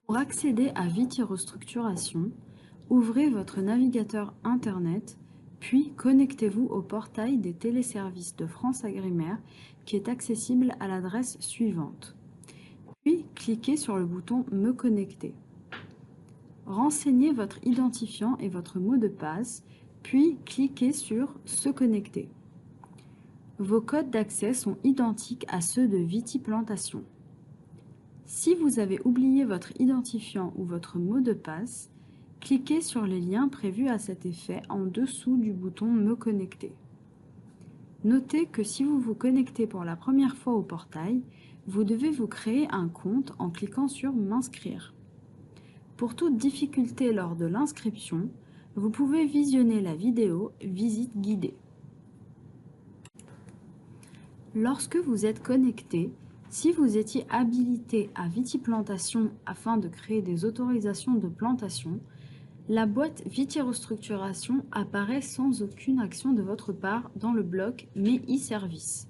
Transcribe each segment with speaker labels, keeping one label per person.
Speaker 1: Pour accéder à Viti Restructuration, ouvrez votre navigateur Internet, puis connectez-vous au portail des téléservices de France Agrimaire qui est accessible à l'adresse suivante. Puis cliquez sur le bouton Me connecter. Renseignez votre identifiant et votre mot de passe, puis cliquez sur Se connecter. Vos codes d'accès sont identiques à ceux de Viti Plantation. Si vous avez oublié votre identifiant ou votre mot de passe, cliquez sur les liens prévus à cet effet en dessous du bouton Me connecter. Notez que si vous vous connectez pour la première fois au portail, vous devez vous créer un compte en cliquant sur M'inscrire. Pour toute difficulté lors de l'inscription, vous pouvez visionner la vidéo Visite guidée. Lorsque vous êtes connecté, si vous étiez habilité à Vitiplantation afin de créer des autorisations de plantation, la boîte Viti Restructuration apparaît sans aucune action de votre part dans le bloc Mes e-services.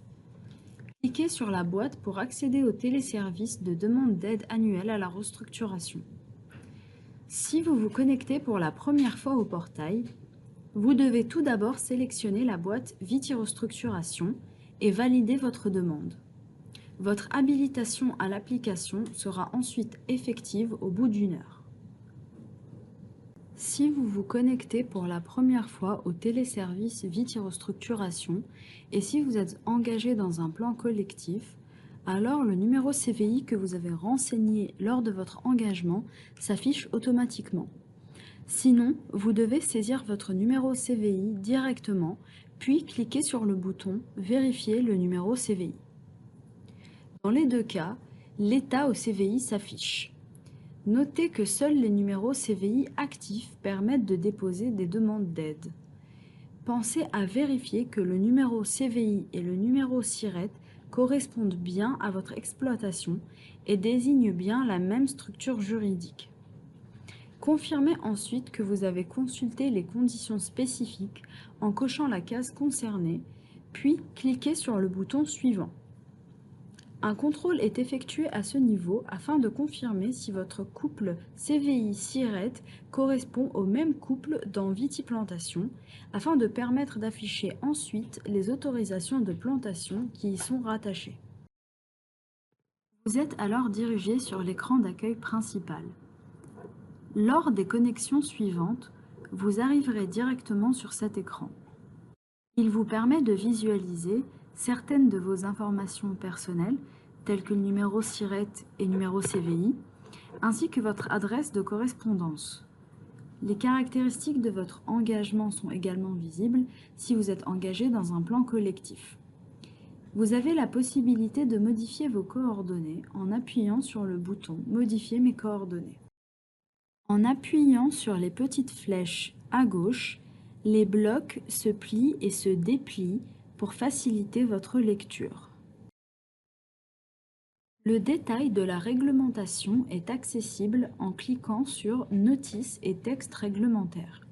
Speaker 1: Cliquez sur la boîte pour accéder au téléservice de demande d'aide annuelle à la restructuration. Si vous vous connectez pour la première fois au portail, vous devez tout d'abord sélectionner la boîte Viti Restructuration et valider votre demande. Votre habilitation à l'application sera ensuite effective au bout d'1 heure. Si vous vous connectez pour la première fois au téléservice Viti Restructuration et si vous êtes engagé dans un plan collectif, alors le numéro CVI que vous avez renseigné lors de votre engagement s'affiche automatiquement. Sinon, vous devez saisir votre numéro CVI directement, puis cliquer sur le bouton « Vérifier le numéro CVI ». Dans les deux cas, l'état au CVI s'affiche. Notez que seuls les numéros CVI actifs permettent de déposer des demandes d'aide. Pensez à vérifier que le numéro CVI et le numéro SIRET correspondent bien à votre exploitation et désignent bien la même structure juridique. Confirmez ensuite que vous avez consulté les conditions spécifiques en cochant la case concernée, puis cliquez sur le bouton suivant. Un contrôle est effectué à ce niveau afin de confirmer si votre couple CVI-SIRET correspond au même couple dans Vitiplantation, afin de permettre d'afficher ensuite les autorisations de plantation qui y sont rattachées. Vous êtes alors dirigé sur l'écran d'accueil principal. Lors des connexions suivantes, vous arriverez directement sur cet écran. Il vous permet de visualiser certaines de vos informations personnelles, telles que le numéro SIRET et numéro CVI, ainsi que votre adresse de correspondance. Les caractéristiques de votre engagement sont également visibles si vous êtes engagé dans un plan collectif. Vous avez la possibilité de modifier vos coordonnées en appuyant sur le bouton « Modifier mes coordonnées ». En appuyant sur les petites flèches à gauche, les blocs se plient et se déplient pour faciliter votre lecture. Le détail de la réglementation est accessible en cliquant sur Notices et texte réglementaire.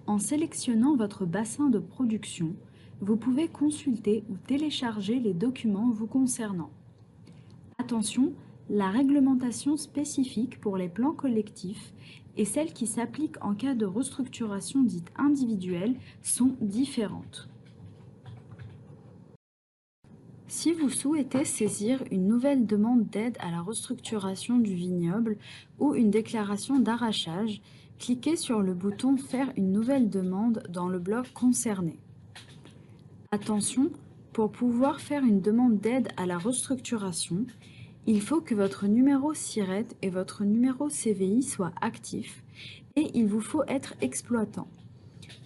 Speaker 1: En sélectionnant votre bassin de production, vous pouvez consulter ou télécharger les documents vous concernant. Attention, la réglementation spécifique pour les plans collectifs et celle qui s'applique en cas de restructuration dite individuelle sont différentes. Si vous souhaitez saisir une nouvelle demande d'aide à la restructuration du vignoble ou une déclaration d'arrachage, cliquez sur le bouton « Faire une nouvelle demande » dans le bloc concerné. Attention, pour pouvoir faire une demande d'aide à la restructuration, il faut que votre numéro SIRET et votre numéro CVI soient actifs et il vous faut être exploitant.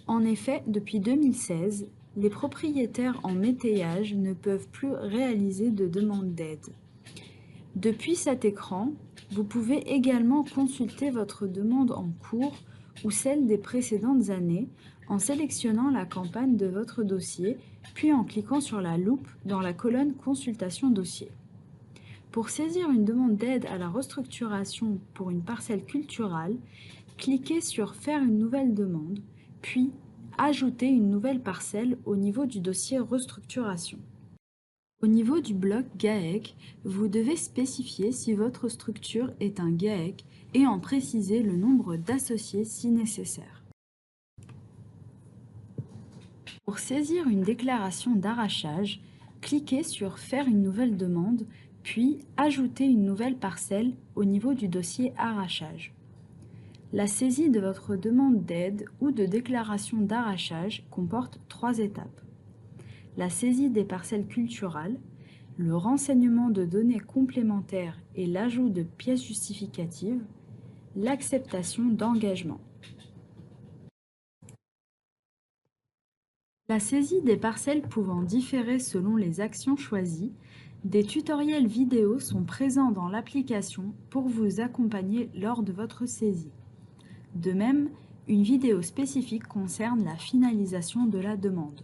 Speaker 1: En effet, depuis 2016, les propriétaires en métayage ne peuvent plus réaliser de demande d'aide. Depuis cet écran, vous pouvez également consulter votre demande en cours ou celle des précédentes années en sélectionnant la campagne de votre dossier, puis en cliquant sur la loupe dans la colonne « Consultation dossier ». Pour saisir une demande d'aide à la restructuration pour une parcelle culturale, cliquez sur « Faire une nouvelle demande », puis « Ajouter une nouvelle parcelle » au niveau du dossier restructuration. Au niveau du bloc GAEC, vous devez spécifier si votre structure est un GAEC et en préciser le nombre d'associés si nécessaire. Pour saisir une déclaration d'arrachage, cliquez sur « Faire une nouvelle demande » puis « Ajouter une nouvelle parcelle » au niveau du dossier arrachage. La saisie de votre demande d'aide ou de déclaration d'arrachage comporte 3 étapes. La saisie des parcelles culturales, le renseignement de données complémentaires et l'ajout de pièces justificatives, l'acceptation d'engagement. La saisie des parcelles pouvant différer selon les actions choisies, des tutoriels vidéo sont présents dans l'application pour vous accompagner lors de votre saisie. De même, une vidéo spécifique concerne la finalisation de la demande.